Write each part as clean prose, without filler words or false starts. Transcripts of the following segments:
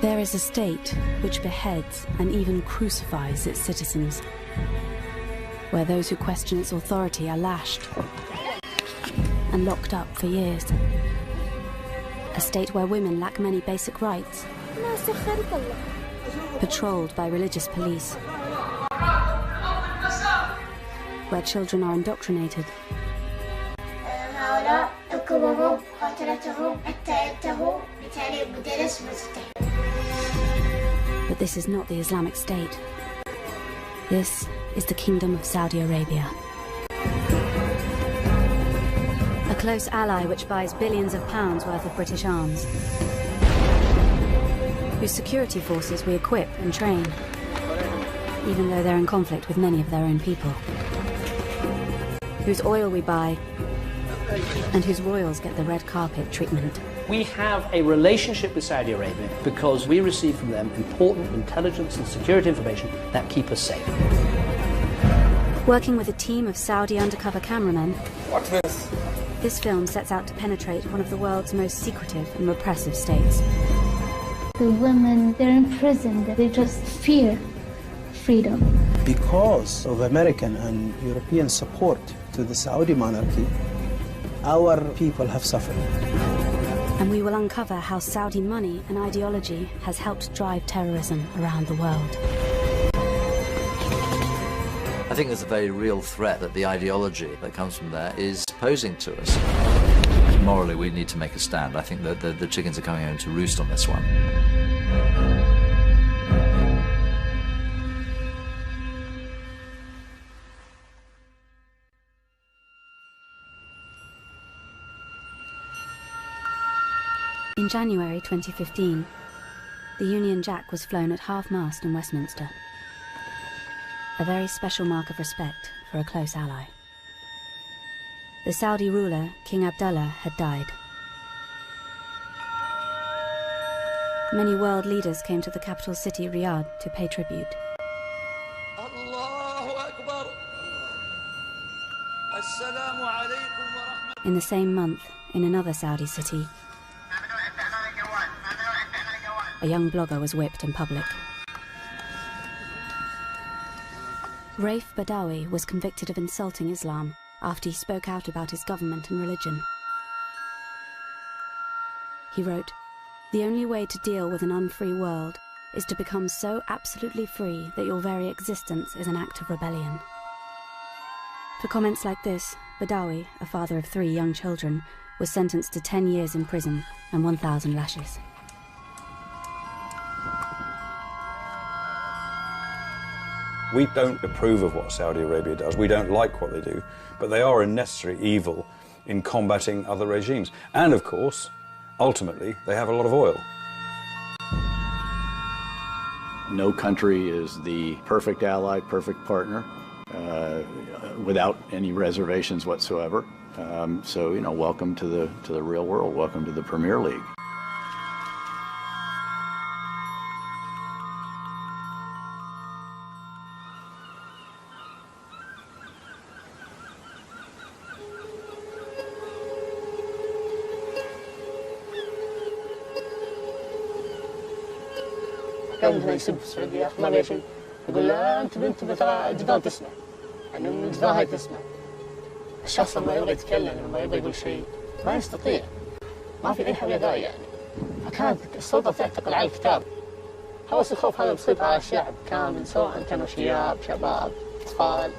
There is a state which beheads and even crucifies its citizens, where those who question its authority are lashed and locked up for years. A state where women lack many basic rights, patrolled by religious police, where children are indoctrinated, but this is not the Islamic State. This is the Kingdom of Saudi Arabia. A close ally which buys billions of pounds worth of British arms, whose security forces we equip and train, even though they're in conflict with many of their own people, whose oil we buy, and whose royals get the red carpet treatment. We have a relationship with Saudi Arabia because we receive from them important intelligence and security information that keep us safe. Working with a team of Saudi undercover cameramen, What's this? This film sets out to penetrate one of the world's most secretive and repressive states. The women, they're imprisoned. They just fear freedom. Because of American and European support to the Saudi monarchy, our people have suffered. And we will uncover how Saudi money and ideology has helped drive terrorism around the world. I think there's a very real threat that the ideology that comes from there is posing to us. Morally, we need to make a stand. I think that the chickens are coming home to roost on this one. In January 2015, the Union Jack was flown at half-mast in Westminster. A very special mark of respect for a close ally. The Saudi ruler, King Abdullah, had died. Many world leaders came to the capital city, Riyadh, to pay tribute. In the same month, in another Saudi city, a young blogger was whipped in public. Raif Badawi was convicted of insulting Islam after he spoke out about his government and religion. He wrote, "The only way to deal with an unfree world is to become so absolutely free that your very existence is an act of rebellion." For comments like this, Badawi, a father of 3 young children, was sentenced to 10 years in prison and 1,000 lashes. We don't approve of what Saudi Arabia does. We don't like what they do, but they are a necessary evil in combating other regimes. And of course, ultimately, they have a lot of oil. No country is the perfect ally, perfect partner, without any reservations whatsoever. So, you know, welcome to the real world. Welcome to the Premier League. كان يسب في السعودية ما بيها شيء يقول لا أنت بنت جبال تسمع يعني من الجبال هاي تسمع الشخص لما يبغى يتكلم لما يبغى يقول شيء ما يستطيع ما في أي حاجة داعي يعني فكانت السلطة تعتقل على الكتاب هوس الخوف هذا بسيط على الشعب كامل سواء كانوا شباب أطفال.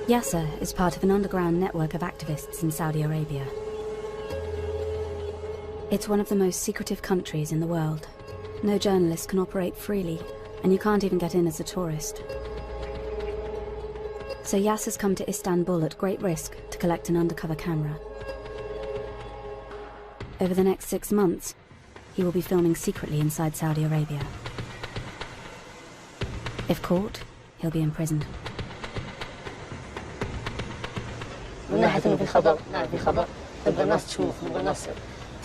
Yasser is part of an underground network of activists in Saudi Arabia. It's one of the most secretive countries in the world. No journalist can operate freely, and you can't even get in as a tourist. So Yasser's come to Istanbul at great risk to collect an undercover camera. Over the next 6 months, he will be filming secretly inside Saudi Arabia. If caught, he'll be imprisoned. من ناحية إنه في خبر، نعم في خبر، نبغى الناس تشوف، نبغى الناس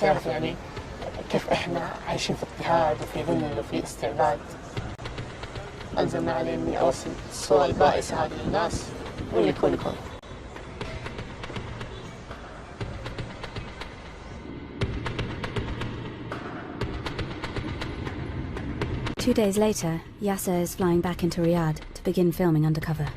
تعرف يعني كيف إحنا عايشين في اضطهاد وفي ذل وفي استعباد. ألزم علي إني أوصل الصورة البائسة هذه للناس واللي يكون. 2 days later, Yasser is flying back into Riyadh to begin filming undercover.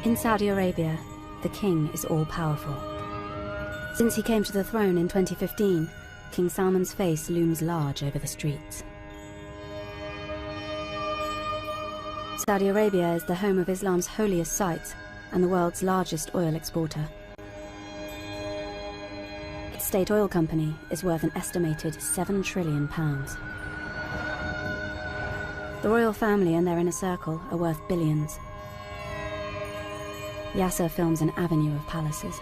In Saudi Arabia, the king is all-powerful. Since he came to the throne in 2015, King Salman's face looms large over the streets. Saudi Arabia is the home of Islam's holiest sites and the world's largest oil exporter. Its state oil company is worth an estimated £7 trillion. The royal family and their inner circle are worth billions. Yasser films an avenue of palaces.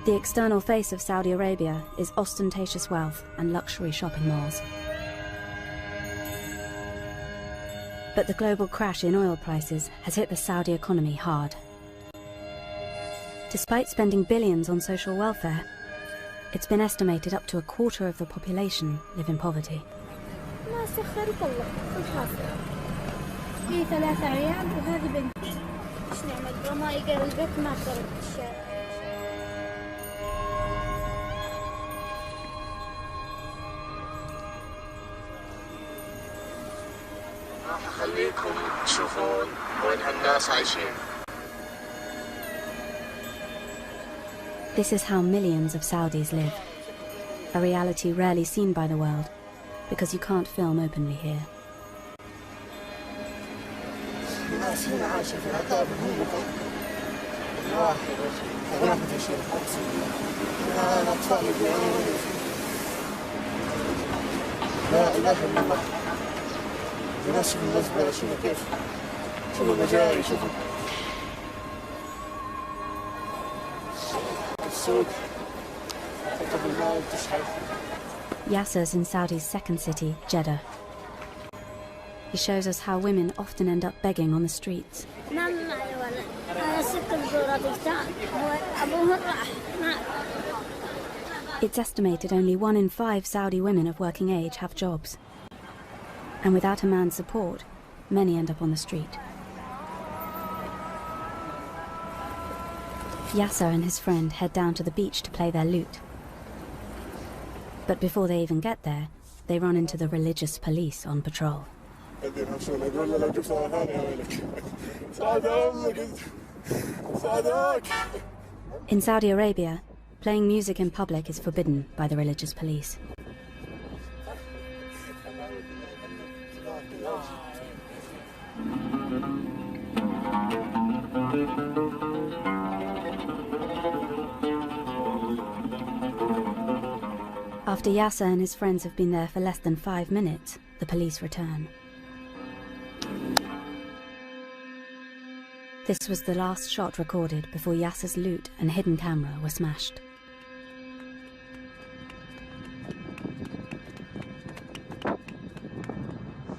The external face of Saudi Arabia is ostentatious wealth and luxury shopping malls. But the global crash in oil prices has hit the Saudi economy hard. Despite spending billions on social welfare, it's been estimated up to a quarter of the population live in poverty. في 3 عيال وهذه بنت. ايش نعمل؟ ما يقرا البيت ما خرج الشارع. راح اخليكم تشوفون وين هالناس عايشين. This is how millions of Saudis live. A reality rarely seen by the world, because you can't film openly here. الناس هنا عايشة في العذاب المهلكة. الواحد غرفة الشيخ الأطفال يبيعون لا إله إلا الله. الناس في المزبلة شوفوا كيف. شوفوا المجاري شوفوا. السوق. تكتب المال تشحن. Yasser's in Saudi's second city, Jeddah. He shows us how women often end up begging on the streets. It's estimated only 1 in 5 Saudi women of working age have jobs. And without a man's support, many end up on the street. Yasser and his friend head down to the beach to play their lute. But before they even get there, they run into the religious police on patrol. In Saudi Arabia, playing music in public is forbidden by the religious police. After Yasser and his friends have been there for less than 5 minutes, the police return. This was the last shot recorded before Yasser's lute and hidden camera were smashed.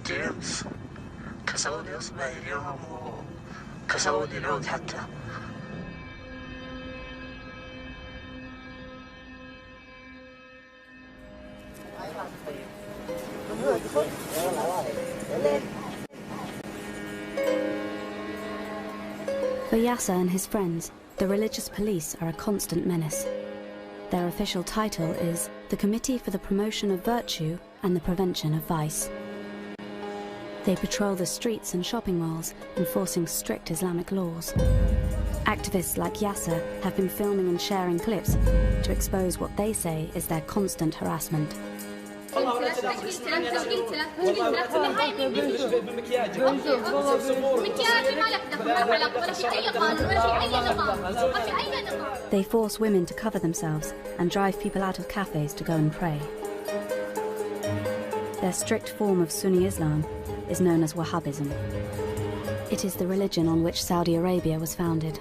جيمس كسوني اصبعي اليوم وكسوني العود حتى. For Yasser and his friends, the religious police are a constant menace. Their official title is the Committee for the Promotion of Virtue and the Prevention of Vice. They patrol the streets and shopping malls, enforcing strict Islamic laws. Activists like Yasser have been filming and sharing clips to expose what they say is their constant harassment. They force women to cover themselves and drive people out of cafes to go and pray. Their strict form of Sunni Islam is known as Wahhabism. It is the religion on which Saudi Arabia was founded.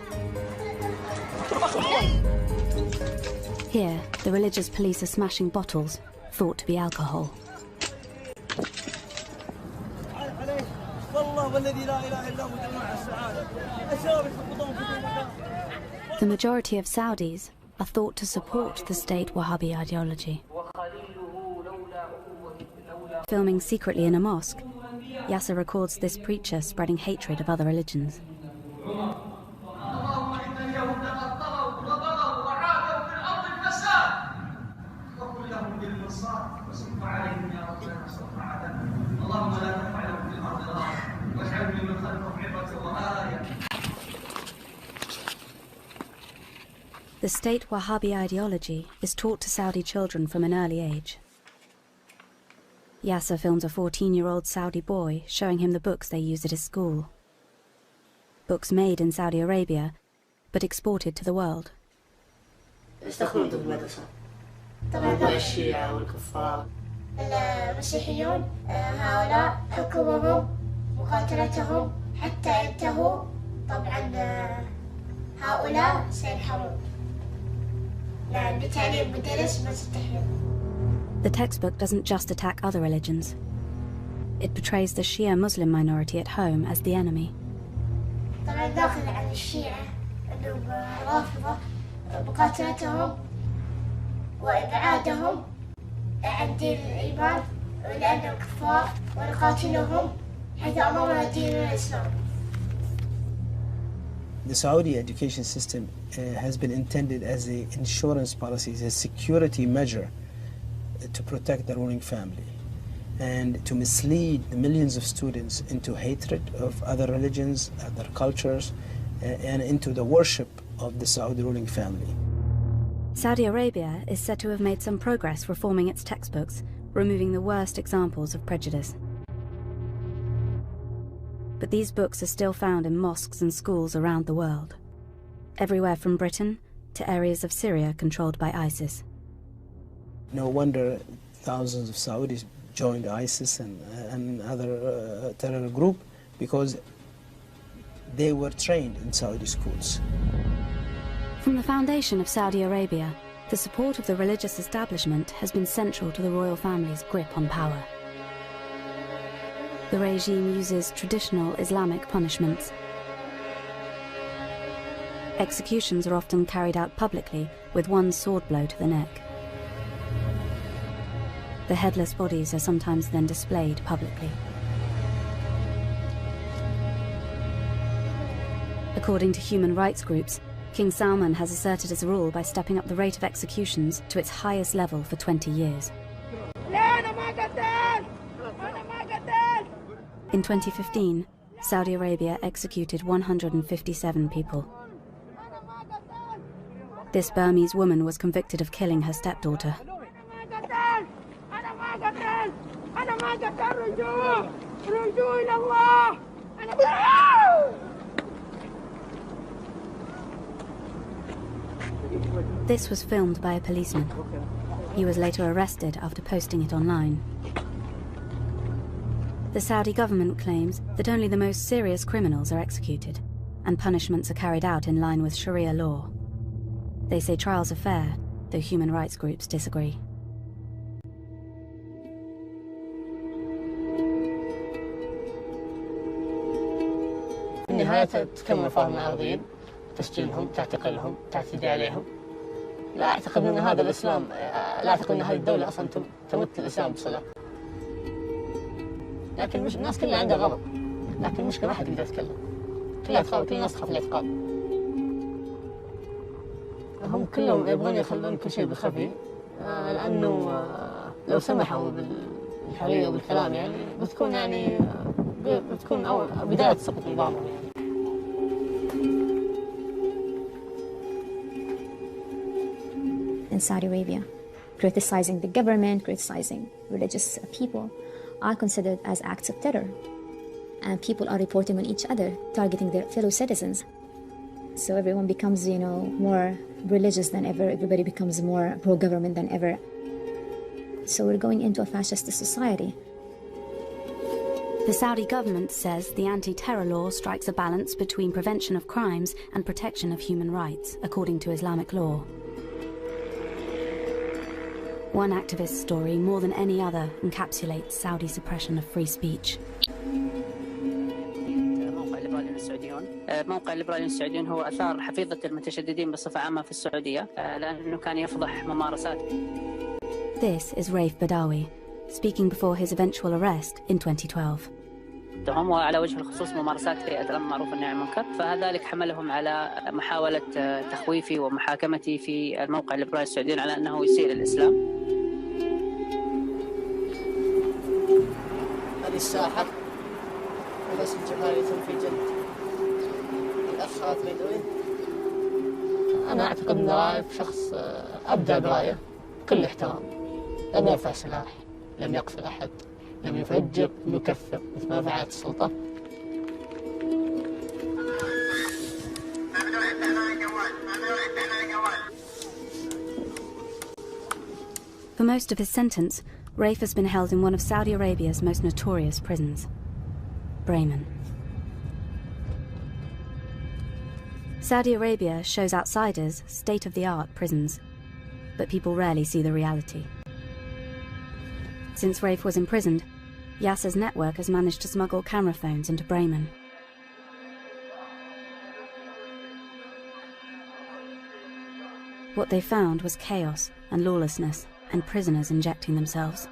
Here, the religious police are smashing bottles, thought to be alcohol. The majority of Saudis are thought to support the state Wahhabi ideology. Filming secretly in a mosque, Yasser records this preacher spreading hatred of other religions. The state Wahhabi ideology is taught to Saudi children from an early age. Yasser films a 14-year-old Saudi boy showing him the books they use at his school. Books made in Saudi Arabia, but exported to the world. يستخدمون ضد المدرسة. طبعا الشيعة والكفار. المسيحيون هؤلاء حكمهم مقاتلتهم حتى ينتهوا. طبعا هؤلاء سينحرون. لأن بتعليم مدرس ما ستحيون. The textbook doesn't just attack other religions. It portrays the Shia Muslim minority at home as the enemy. طبعا داخل عن الشيعة أنهم رافضة مقاتلتهم وإبعادهم عن دين الإيمان لأنهم كفار ونقاتلهم حيث أمرنا دين الإسلام. The Saudi education system has been intended as an insurance policy, as a security measure to protect the ruling family and to mislead the millions of students into hatred of other religions, other cultures, and into the worship of the Saudi ruling family. Saudi Arabia is said to have made some progress reforming its textbooks, removing the worst examples of prejudice. But these books are still found in mosques and schools around the world, everywhere from Britain to areas of Syria controlled by ISIS. No wonder thousands of Saudis joined ISIS and other terror group, because they were trained in Saudi schools. From the foundation of Saudi Arabia, the support of the religious establishment has been central to the royal family's grip on power. The regime uses traditional Islamic punishments. Executions are often carried out publicly with one sword blow to the neck. The headless bodies are sometimes then displayed publicly. According to human rights groups, King Salman has asserted his rule by stepping up the rate of executions to its highest level for 20 years. In 2015, Saudi Arabia executed 157 people. This Burmese woman was convicted of killing her stepdaughter. This was filmed by a policeman. He was later arrested after posting it online. The Saudi government claims that only the most serious criminals are executed, and punishments are carried out in line with Sharia law. They say trials are fair, though human rights groups disagree. في النهاية تكمل فهم العربيين تسجيلهم تعتقلهم تعتدي عليهم. لا أعتقد أن هذا الإسلام، لا أعتقد أن هذه الدولة أصلا تمت الإسلام بصلة. لكن مش الناس كلها عندها غضب، لكن المشكلة ما حد يقدر يتكلم. كل الناس تخاف الاعتقال. هم كلهم يبغون يخلون كل شيء بالخفي، لأنه لو سمحوا بالحرية والكلام يعني بتكون أول بداية سقوط نظامهم يعني. In Saudi Arabia, criticizing the government, criticizing religious people are considered as acts of terror. And people are reporting on each other, targeting their fellow citizens. So everyone becomes, more religious than ever. Everybody becomes more pro-government than ever. So we're going into a fascist society. The Saudi government says the anti-terror law strikes a balance between prevention of crimes and protection of human rights, according to Islamic law. One activist's story, more than any other, encapsulates Saudi suppression of free speech. موقع الليبراليين السعوديون هو أثار حفيظة المتشددين بصفة عامة في السعودية لأنه كان يفضح ممارسات. This is Raif Badawi, speaking before his eventual arrest in 2012. هم وعلى وجه الخصوص ممارسات هيئة الأمر المعروف والنهي عن المنكر، فذلك حملهم على محاولة تخويفي ومحاكمتي في الموقع الليبرالي السعودي على أنه يسيء للإسلام. هذه الساحة وليس جمالية في جلد الأخ خاطر يدوي. أنا أعتقد أن رايف شخص أبدع برايه بكل احترام، لم يرفع سلاح، لم يقتل أحد، لم يفجر، لم يكفر مثل ما فعلت السلطة. For most of his sentence, Raif has been held in one of Saudi Arabia's most notorious prisons, Bremen. Saudi Arabia shows outsiders state-of-the-art prisons, but people rarely see the reality. Since Raif was imprisoned, Yasser's network has managed to smuggle camera phones into Bremen. What they found was chaos and lawlessness, and prisoners injecting themselves.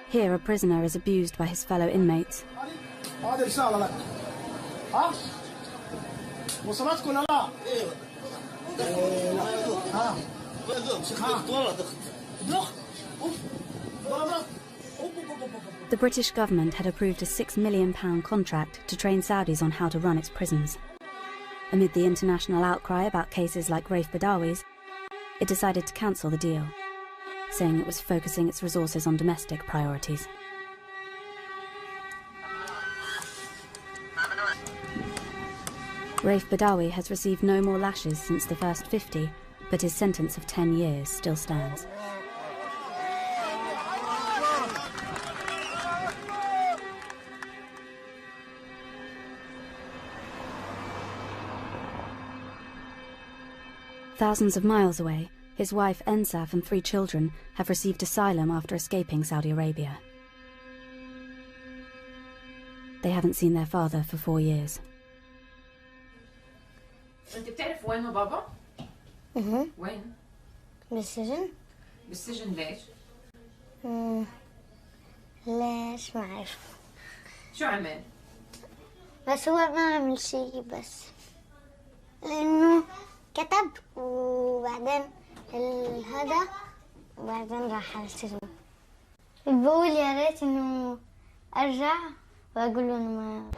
Here, a prisoner is abused by his fellow inmates. The British government had approved a £6 million contract to train Saudis on how to run its prisons. Amid the international outcry about cases like Raif Badawi's, it decided to cancel the deal, saying it was focusing its resources on domestic priorities. Raif Badawi has received no more lashes since the first 50, but his sentence of 10 years still stands. Thousands of miles away, his wife Ensaf and 3 children have received asylum after escaping Saudi Arabia. They haven't seen their father for 4 years. انت بتعرف وين هو بابا؟ وين؟ بالسجن؟ بالسجن ليش؟ ليش ما أعرف. شو عمل؟ بس هو ما عمل شيء، بس لأنه كتب وبعدين هذا وبعدين راح على السجن. بقول يا ريت إنه أرجع وأقول له إنه ما